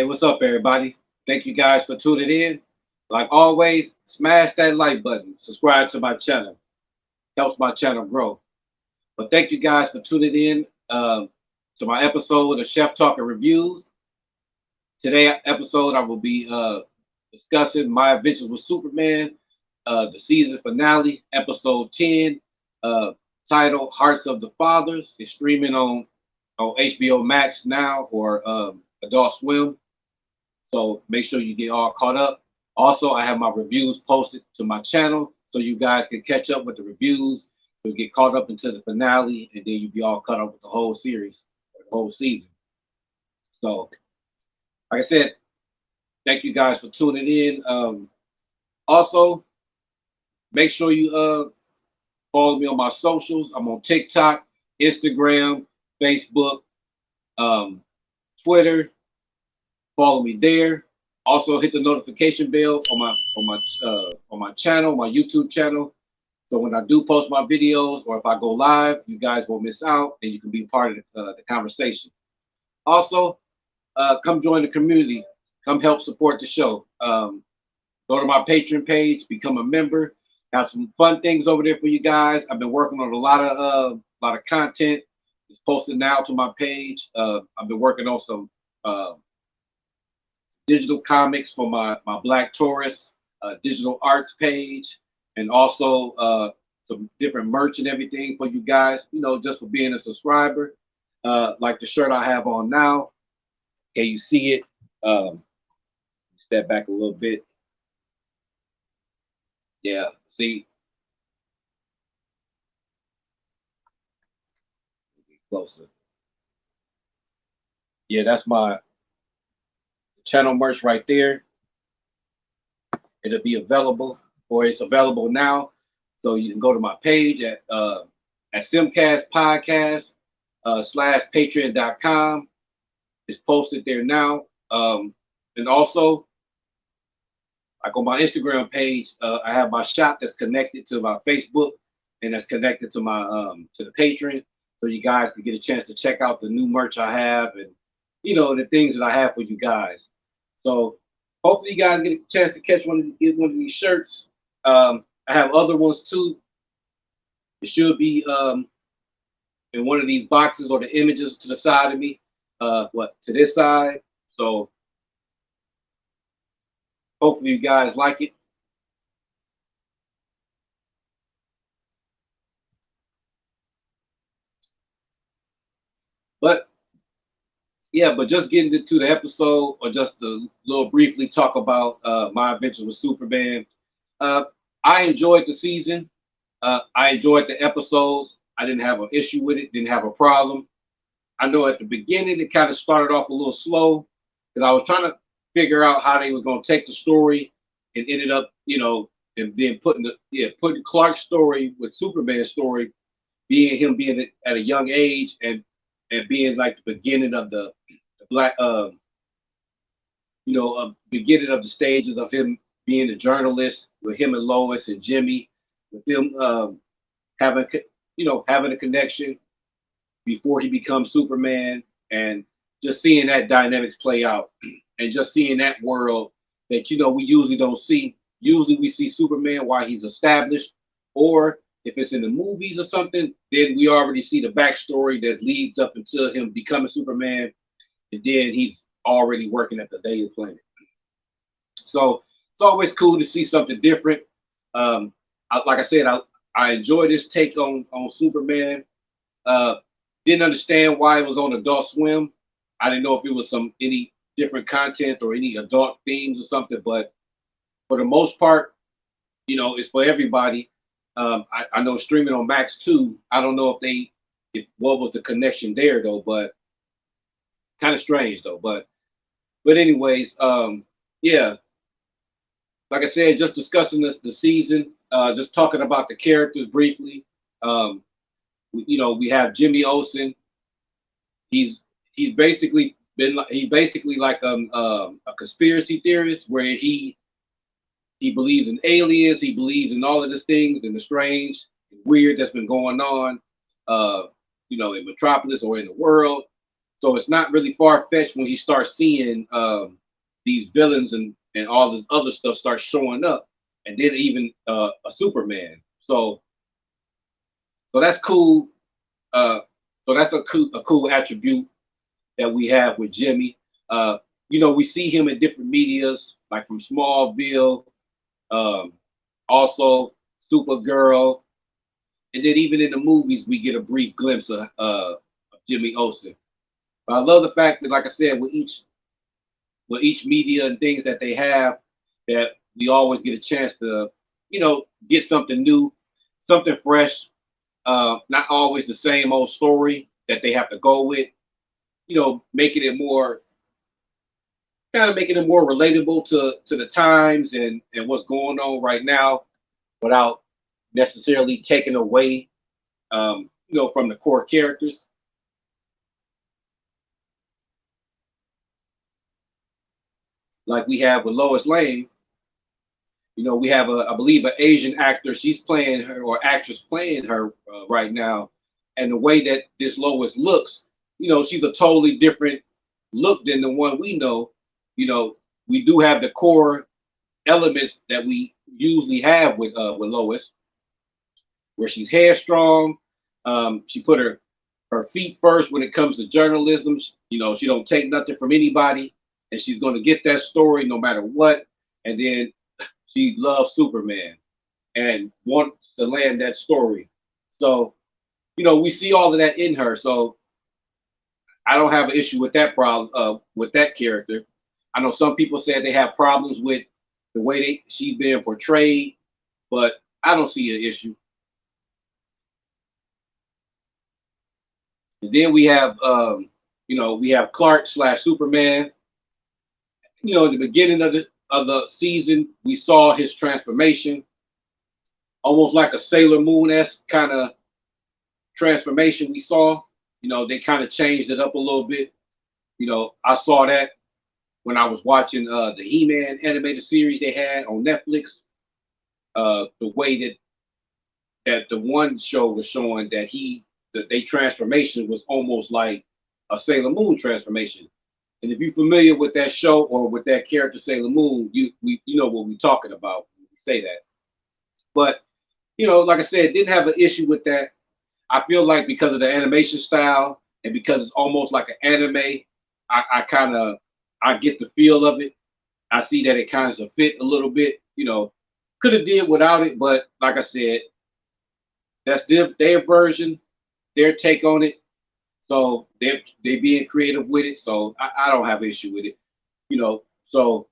Hey, what's up, everybody? Thank you guys for tuning in. Like always, smash that like button, subscribe to my channel, helps my channel grow. But thank you guys for tuning in to my episode of Chef Talk and Reviews. Today episode, I will be discussing my adventures with Superman, the season finale, episode 10, uh, titled Hearts of the Fathers. It's streaming on HBO Max now or Adult Swim. So make sure you get all caught up. Also, I have my reviews posted to my channel so you guys can catch up with the reviews. So get caught up into the finale, and then you'll be all caught up with the whole series, or the whole season. So, like I said, thank you guys for tuning in. Also, make sure you follow me on my socials. I'm on TikTok, Instagram, Facebook, um, Twitter. Follow me there. Also, hit the notification bell on my channel, my YouTube channel. So when I do post my videos or if I go live, you guys won't miss out and you can be part of the conversation. Also, come join the community. Come help support the show. Go to my Patreon page, become a member. Have some fun things over there for you guys. I've been working on a lot of content. It's posted now to my page. I've been working on some digital comics for my Black Taurus digital arts page, and also some different merch and everything for you guys, just for being a subscriber. Like the shirt I have on now. Can you see it? Step back a little bit. Yeah, see? Get closer. Yeah, that's my channel merch right there. It'll be available, or it's available now. So you can go to my page at SymCast Podcast / Patreon.com. It's posted there now. And also, like on my Instagram page, I have my shop that's connected to my Facebook and that's connected to my to the Patreon. So you guys can get a chance to check out the new merch I have and the things that I have for you guys. So hopefully you guys get a chance to get one of these shirts. I have other ones too. It should be in one of these boxes or the images to the side of me. To this side. So hopefully you guys like it. But yeah, but just getting into the episode, or just a little briefly talk about my adventures with Superman. I enjoyed the season. I enjoyed the episodes. I didn't have an issue with it. Didn't have a problem. I know at the beginning it kind of started off a little slow because I was trying to figure out how they were going to take the story, and ended up, and then putting Clark's story with Superman's story, being at a young age and being like the beginning of the black, beginning of the stages of him being a journalist, with him and Lois and Jimmy, with them having having a connection before he becomes Superman, and just seeing that dynamics play out, and just seeing that world that we usually don't see. Usually we see Superman while he's established, or if it's in the movies or something, then we already see the backstory that leads up until him becoming Superman, and then he's already working at the Daily Planet. So it's always cool to see something different. Like I said, I enjoy this take on Superman. Didn't understand why it was on Adult Swim. I didn't know if it was any different content or any adult themes or something, but for the most part, it's for everybody. I know streaming on Max too. I don't know if what was the connection there though, but kind of strange though. But anyways, yeah. Like I said, just discussing the season, just talking about the characters briefly. We have Jimmy Olsen. He's basically like a conspiracy theorist, where he believes in aliens, he believes in all of these things and the strange and weird that's been going on, in Metropolis or in the world. So it's not really far fetched when you start seeing these villains and all this other stuff start showing up, and then even a Superman. So that's cool. Uh, so that's a cool attribute that we have with Jimmy. Uh, we see him in different medias, like from Smallville, um, also Supergirl, and then even in the movies, we get a brief glimpse of Jimmy Olsen. But I love the fact that, like I said, with each media and things that they have, that we always get a chance to, get something new, something fresh, not always the same old story that they have to go with, making it more kind of making it more relatable to the times and what's going on right now without necessarily taking away from the core characters. Like we have with Lois Lane. We have I believe, an Asian actor. She's playing her, or actress playing her right now, and the way that this Lois looks, she's a totally different look than the one we know. We do have the core elements that we usually have with Lois, where she's headstrong. She put her feet first when it comes to journalism. She don't take nothing from anybody, and she's going to get that story no matter what. And then she loves Superman and wants to land that story. So, we see all of that in her. So I don't have an issue with that problem, with that character. I know some people said they have problems with the way she's being portrayed, but I don't see an issue. And then we have Clark slash Superman. In the beginning of the season, we saw his transformation, almost like a Sailor Moon-esque kind of transformation we saw. They kind of changed it up a little bit. I saw that when I was watching the He-Man animated series they had on Netflix. The way that the one show was showing that they transformation was almost like a Sailor Moon transformation. And if you're familiar with that show or with that character Sailor Moon, you know what we're talking about when we say that. But like I said, didn't have an issue with that. I feel like because of the animation style and because it's almost like an anime, I kind of I get the feel of it. I see that it kind of fit a little bit. Could have did without it, but like I said, that's their version, their take on it. So they being creative with it. So I don't have an issue with it. So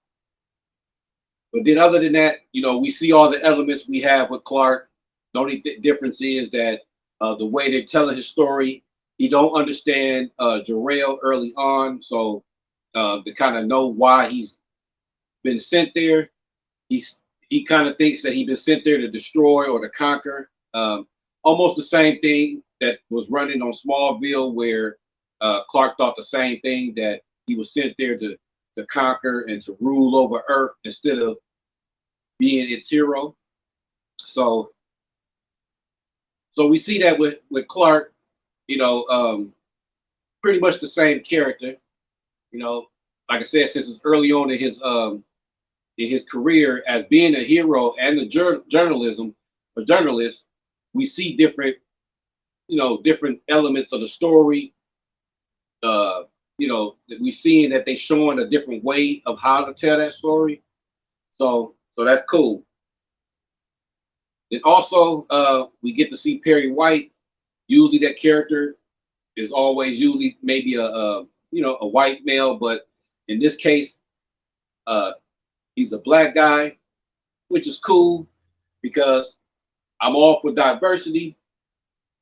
but then other than that, we see all the elements we have with Clark. The only difference is that the way they're telling his story, he don't understand Jarrell early on. So to kind of know why he's been sent there, he kind of thinks that he's been sent there to destroy or to conquer. Almost the same thing that was running on Smallville, where Clark thought the same thing, that he was sent there to conquer and to rule over Earth instead of being its hero. So we see that with Clark, pretty much the same character. Like I said, since it's early on in his career as being a hero and a journalist, we see different elements of the story. We seeing that they showing a different way of how to tell that story. So that's cool. And also, we get to see Perry White. Usually, that character is always usually maybe a white male, but in this case, uh, he's a black guy, which is cool because I'm all for diversity.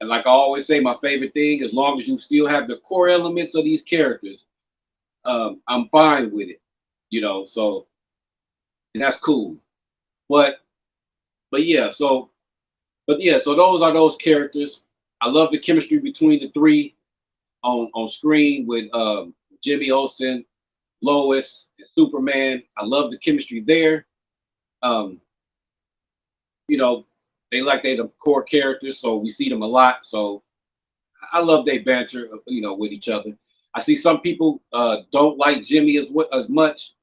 And like I always say, my favorite thing, as long as you still have the core elements of these characters, I'm fine with it. So and that's cool. But but yeah, so so those are those characters. I love the chemistry between the three on screen with Jimmy Olsen, Lois, and Superman. I love the chemistry there. Um, you know, they the core characters, so we see them a lot. So I love their banter, with each other. I see some people don't like Jimmy as much.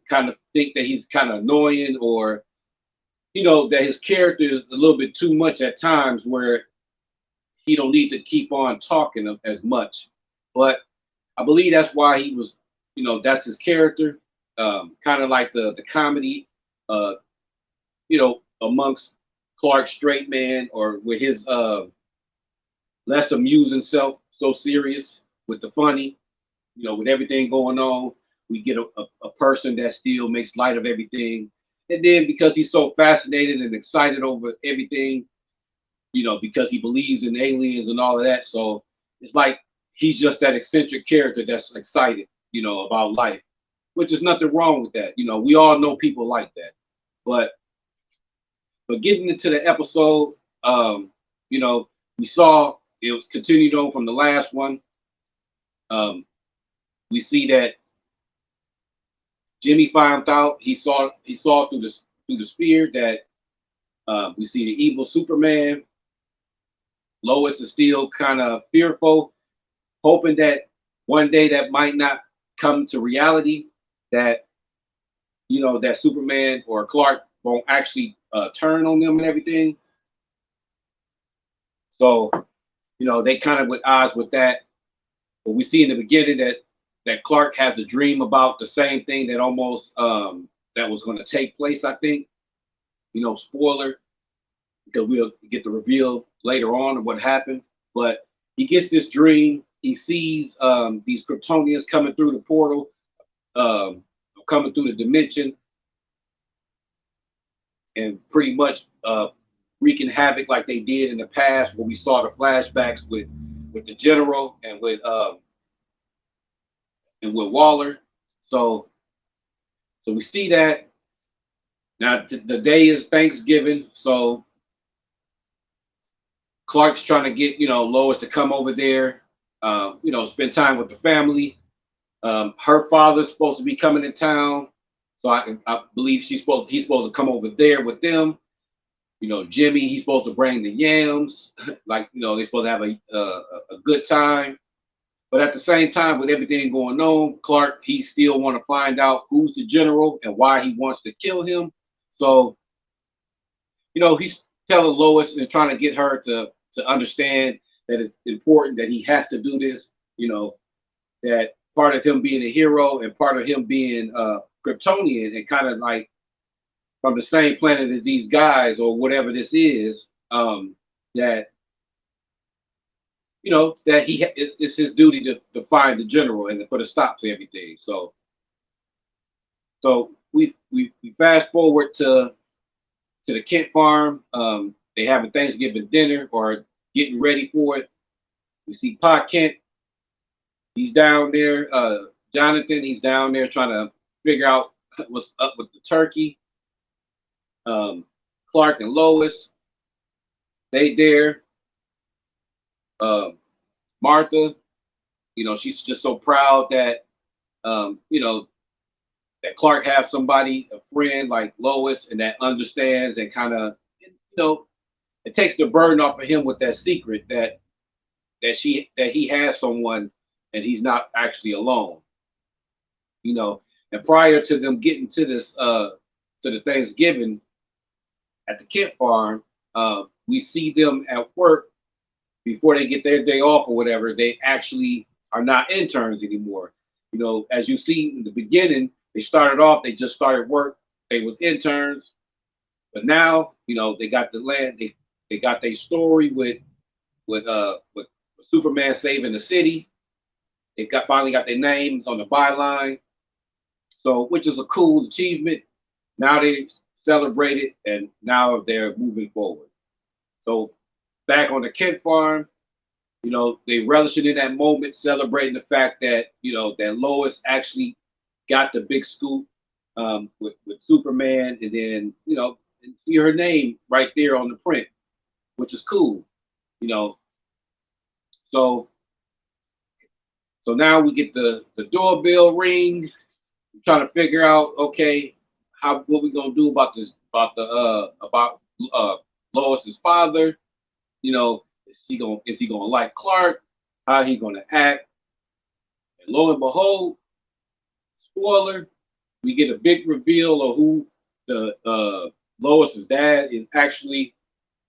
Kind of think that he's kind of annoying, or that his character is a little bit too much at times, where he don't need to keep on talking as much. But I believe that's why he was, that's his character. Kind of like the comedy, uh, amongst Clark straight man, or with his less amusing self, so serious with the funny, with everything going on. We get a person that still makes light of everything. And then because he's so fascinated and excited over everything, because he believes in aliens and all of that. So it's like he's just that eccentric character that's excited, about life, which is nothing wrong with that. We all know people like that. But getting into the episode, you know, we saw it was continued on from the last one. We see that Jimmy found out, he saw through the sphere that we see the evil Superman. Lois is still kind of fearful, hoping that one day that might not come to reality, that that Superman or Clark won't actually turn on them and everything. So they kind of with odds with that. But we see in the beginning that Clark has a dream about the same thing that almost that was going to take place. I think, spoiler, because we'll get the reveal later on of what happened. But he gets this dream. He sees these Kryptonians coming through the portal, um, coming through the dimension, and pretty much wreaking havoc like they did in the past, where we saw the flashbacks with the general and with Waller. So we see that now. The day is Thanksgiving, so Clark's trying to get Lois to come over there, spend time with the family. Her father's supposed to be coming to town, so I believe he's supposed to come over there with them. Jimmy, he's supposed to bring the yams, like they're supposed to have a good time. But at the same time, with everything going on, Clark, he still want to find out who's the general and why he wants to kill him. So he's telling Lois and trying to get her to understand that it's important that he has to do this. That part of him being a hero and part of him being Kryptonian and kind of like from the same planet as these guys or whatever this is. That that it's his duty to find the general and to put a stop to everything. So we fast forward to the Kent farm. They having Thanksgiving dinner or getting ready for it. We see Pa Kent. He's down there. Jonathan, he's down there trying to figure out what's up with the turkey. Clark and Lois, they there. Martha, she's just so proud that that Clark has somebody, a friend like Lois, and that understands and kind of it takes the burden off of him with that secret that he has someone and he's not actually alone. And prior to them getting to this to the Thanksgiving at the Kent farm, we see them at work before they get their day off or whatever. They actually are not interns anymore. As you see in the beginning, they started off, they just started work, they was interns, but now they got the land, they got their story with Superman saving the city. They finally got their names on the byline, so which is a cool achievement. Now they celebrated and now they're moving forward. So back on the Kent farm, they relishing in that moment, celebrating the fact that that Lois actually got the big scoop with Superman, and then and see her name right there on the print, which is cool. So now we get the doorbell ring. We're trying to figure out, okay, what we gonna do about this, about Lois's father. Is he gonna like Clark? How he gonna act? And lo and behold, spoiler, we get a big reveal of who the Lois's dad is actually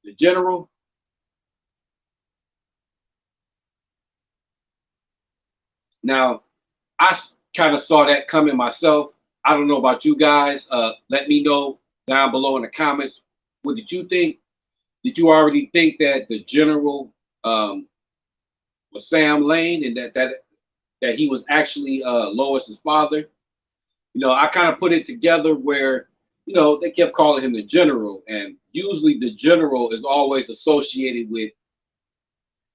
the general. Now, I kind of saw that coming myself. I don't know about you guys. Let me know down below in the comments. What did you think? Did you already think that the general was Sam Lane and that he was actually Lois's father? You know, I kind of put it together where, you know, they kept calling him the general, and usually the general is always associated with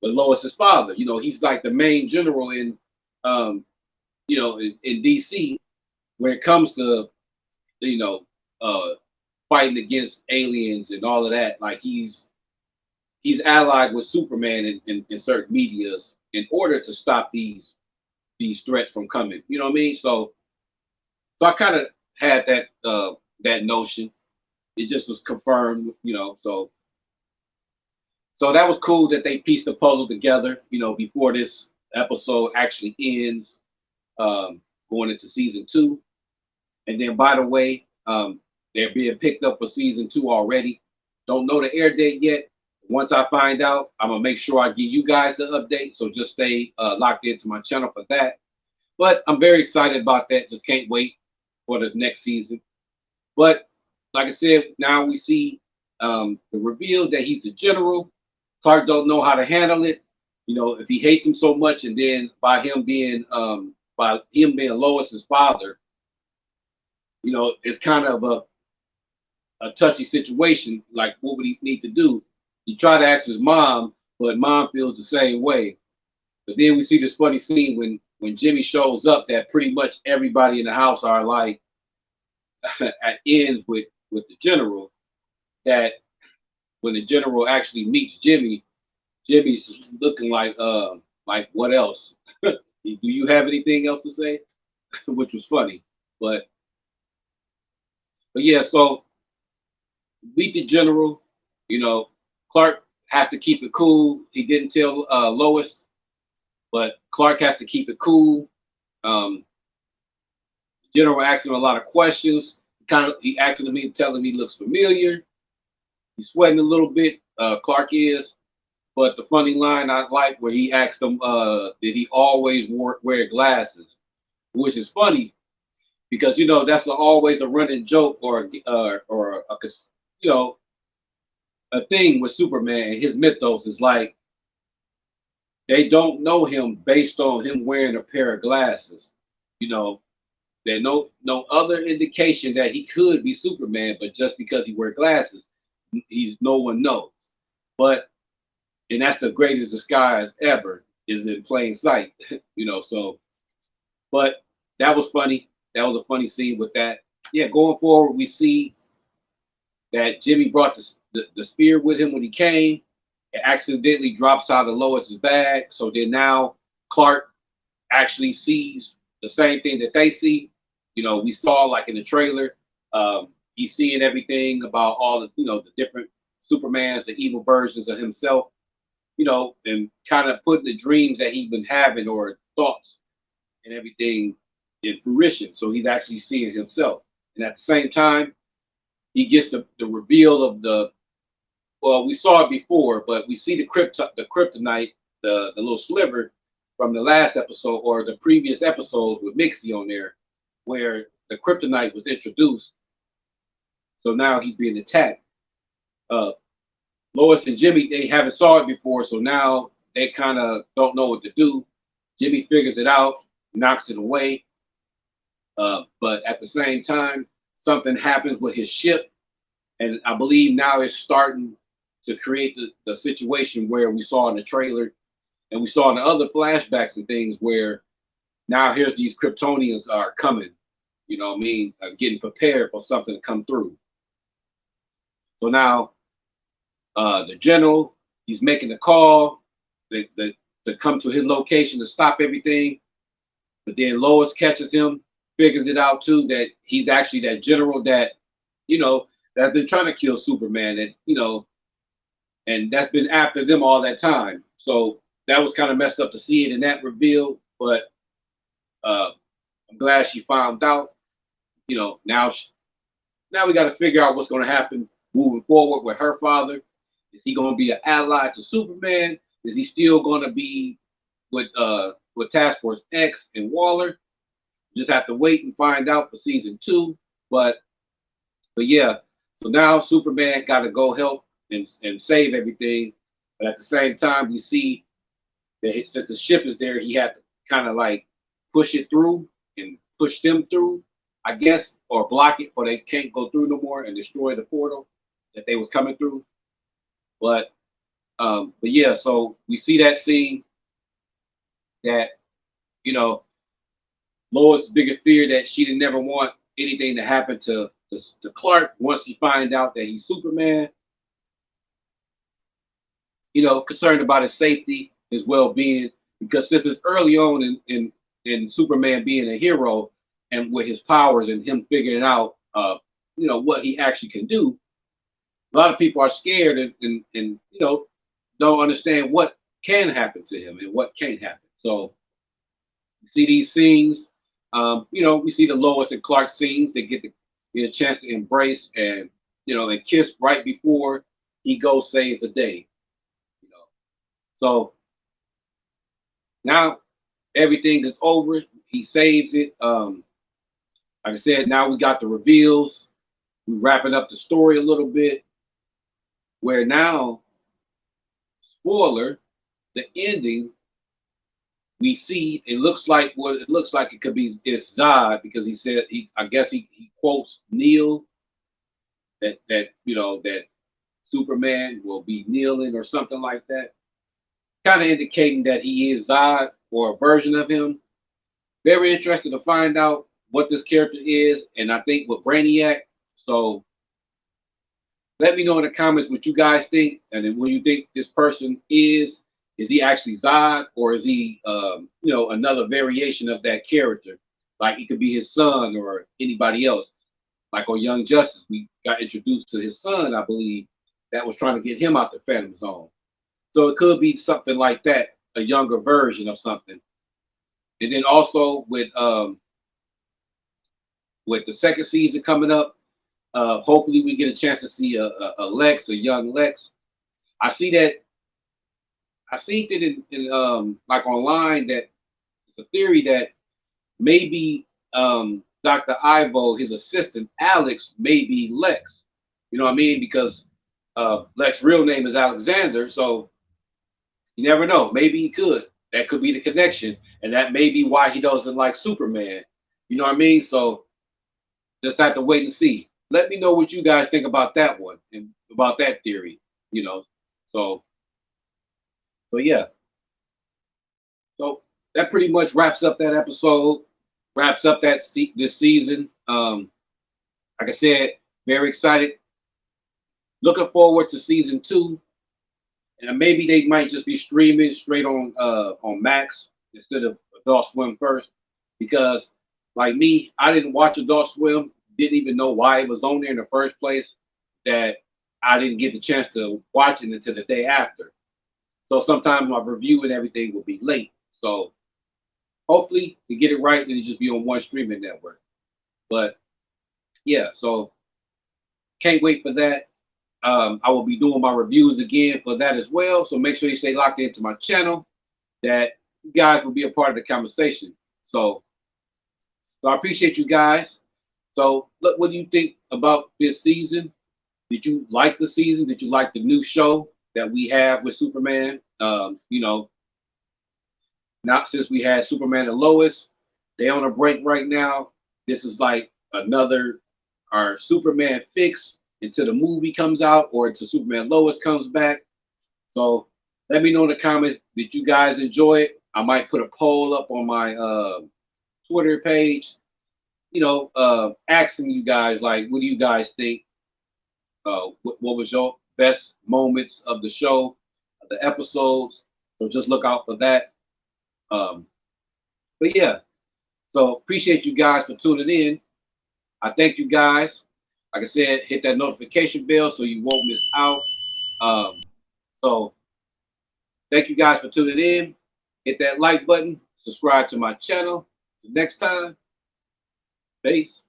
Lois's father. You know, he's like the main general in, you know, in DC when it comes to, you know, fighting against aliens and all of that. Like he's allied with Superman in certain medias in order to stop these threats from coming. You know what I mean? So I kind of had that notion. It just was confirmed, you know. So that was cool that they pieced the puzzle together, you know, before this episode actually ends, going into season 2. And then, by the way, they're being picked up for season 2 already. Don't know the air date yet. Once I find out, I'm gonna make sure I give you guys the update. So just stay locked into my channel for that. But I'm very excited about that. Just can't wait for this next season. But like I said, now we see the reveal that he's the general. Clark don't know how to handle it. You know, if he hates him so much, and then by him being Lois's father, you know, it's kind of a touchy situation. Like, what would he need to do? He tried to ask his mom, but mom feels the same way. But then we see this funny scene when Jimmy shows up that pretty much everybody in the house are like at ends with the general. That when the general actually meets Jimmy, Jimmy's looking like what else? Do you have anything else to say? Which was funny, but yeah. So meet the general. You know, Clark has to keep it cool. He didn't tell Lois, but Clark has to keep it cool. General asks him a lot of questions. He asking me, telling him he looks familiar. He's sweating a little bit. Clark is. But the funny line I like where he asked him, did he always wear glasses? Which is funny because, you know, that's always a running joke or a, you know, a thing with Superman. His mythos is like they don't know him based on him wearing a pair of glasses. You know, there's no other indication that he could be Superman, but just because he wears glasses, no one knows. But and that's the greatest disguise ever, is in plain sight. You know, so but that was funny. That was a funny scene with that. Yeah, going forward, we see that Jimmy brought the spear with him when he came. It accidentally drops out of Lois's bag. So then now Clark actually sees the same thing that they see. You know, we saw like in the trailer, he's seeing everything about all the, you know, the different Supermans, the evil versions of himself, you know, and kind of putting the dreams that he's been having or thoughts and everything in fruition. So he's actually seeing himself. And at the same time, he gets the reveal of well, we saw it before, but we see the kryptonite, the little sliver from the last episode or the previous episodes with Mixie on there, where the kryptonite was introduced. So now he's being attacked. Lois and Jimmy, they haven't saw it before, so now they kind of don't know what to do. Jimmy figures it out, knocks it away. But at the same time, something happens with his ship, and I believe now it's starting to create the situation where we saw in the trailer and we saw in the other flashbacks and things where now here's these Kryptonians are coming, you know what I mean, getting prepared for something to come through. So now the general, he's making the call to come to his location to stop everything. But then Lois catches him, figures it out too, that he's actually that general that, you know, that's been trying to kill Superman, that, you know, and that's been after them all that time. So that was kind of messed up to see it in that reveal. But I'm glad she found out. Now we got to figure out what's going to happen moving forward with her father. Is he going to be an ally to Superman? Is he still going to be with Task Force X and Waller? Just have to wait and find out for season 2. But yeah, so now Superman got to go help and save everything. But at the same time, we see that since the ship is there, he had to kind of like push it through and push them through, I guess, or block it, or they can't go through no more and destroy the portal that they was coming through. But yeah, so we see that scene that, Lois' biggest fear that she didn't never want anything to happen to Clark once he find out that he's Superman. Concerned about his safety, his well-being, because since it's early on in Superman being a hero and with his powers and him figuring out, what he actually can do, a lot of people are scared and don't understand what can happen to him and what can't happen. So you see these scenes, we see the Lois and Clark scenes. They get a chance to embrace and and kiss right before he goes save the day. So now everything is over. He saves it. Like I said, now we got the reveals. We're wrapping up the story a little bit. Where now, spoiler, the ending, we see it looks like what it looks like it could be is Zod, because he said I guess he quotes Neil that that Superman will be kneeling or something like that, kind of indicating that he is Zod or a version of him. Very interested to find out what this character is, and I think with Brainiac. So let me know in the comments what you guys think, and then what you think this person is. Is he actually Zod, or is he, another variation of that character? Like it could be his son or anybody else. Like on Young Justice, we got introduced to his son, I believe, that was trying to get him out the Phantom Zone. So it could be something like that, a younger version of something. And then also with the second season coming up, hopefully we get a chance to see a Lex, a young Lex. I seen it in like online that it's a theory that maybe Dr. Ivo, his assistant Alex, may be Lex. You know what I mean? Because Lex's real name is Alexander, so you never know. Maybe he could. That could be the connection, and that may be why he doesn't like Superman. You know what I mean? So just have to wait and see. Let me know what you guys think about that one and about that theory. So yeah. So that pretty much wraps up that episode. Wraps up this season. Like I said, very excited. Looking forward to season 2. And maybe they might just be streaming straight on Max instead of Adult Swim first, because like me, I didn't watch Adult Swim, didn't even know why it was on there in the first place. That I didn't get the chance to watch it until the day after. So sometimes my review and everything will be late. So hopefully to get it right, then it just be on one streaming network. But yeah, so can't wait for that. I will be doing my reviews again for that as well. So make sure you stay locked into my channel, that you guys will be a part of the conversation. So I appreciate you guys. So look, what do you think about this season? Did you like the season? Did you like the new show that we have with Superman? Not since we had Superman and Lois, they on a break right now. This is like our Superman fix until the movie comes out or until Superman Lois comes back. So let me know in the comments, did you guys enjoy it? I might put a poll up on my Twitter page, asking you guys, like, what do you guys think? What was your best moments of the show, the episodes? So just look out for that. But yeah, so appreciate you guys for tuning in. I thank you guys. Like I said, hit that notification bell so you won't miss out. So thank you guys for tuning in. Hit that like button, subscribe to my channel, Next time, peace.